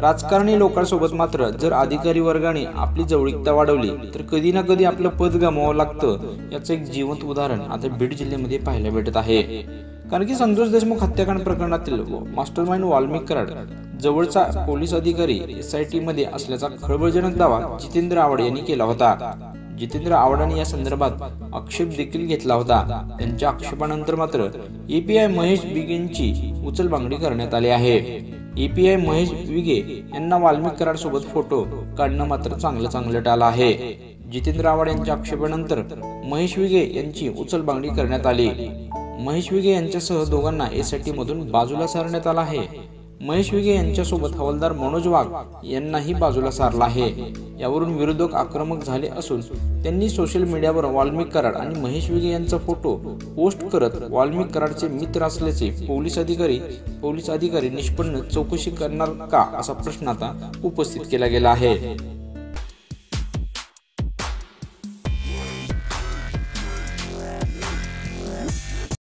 राजकारणी लोकांसोबत मात्र जर अधिकारी वर्गाने आपली जवळीकता वाढवली तर कधी ना कधी आपलं पद गमावावं लागतं, याचं एक जिवंत उदाहरण आता बीड जिल्ह्यामध्ये पाहायला भेटत आहे। कारण की संतोष देशमुख हत्याकांड प्रकरणातील मास्टरमाइंड वाल्मिक कराड जवळचा पोलीस अधिकारी SIT मध्ये असल्याचा खळबळजनक दावा जितेंद्र आव्हाड यांनी केला होता। जितेंद्र आव्हाडांनी या संदर्भात आक्षेप देखील घेतला होता। त्यांच्या आक्षेपानंतर मात्र API महेश विगेंची उचलबांगडी करण्यात आली आहे। API महेश विगे यांना वाल्मिक कराड सोबत फोटो काढणं मात्र चांगलं टाळलं आहे। जितेंद्र आव्हाड यांच्या आक्षेपानंतर महेश विगे यांची उचलबांगडी करण्यात आली। महेश विगे यांच्यासह दोघांना SIT मधून बाजूला सारण्यात आलं आहे। महेश विगे यांच्यासोबत हवालदार मनोज वाघ यांनाही बाजूला सारला आहे। यावरून विरोधक आक्रमक झाले असून त्यांनी सोशल मीडियावर वाल्मिक कराड आणि महेश विगे यांचा फोटो पोस्ट करत वाल्मिक कराडचे मित्र असल्याचे पोलीस अधिकारी निष्पन्न चौकशी करणार का असा प्रश्न आता उपस्थित केला गेला आहे।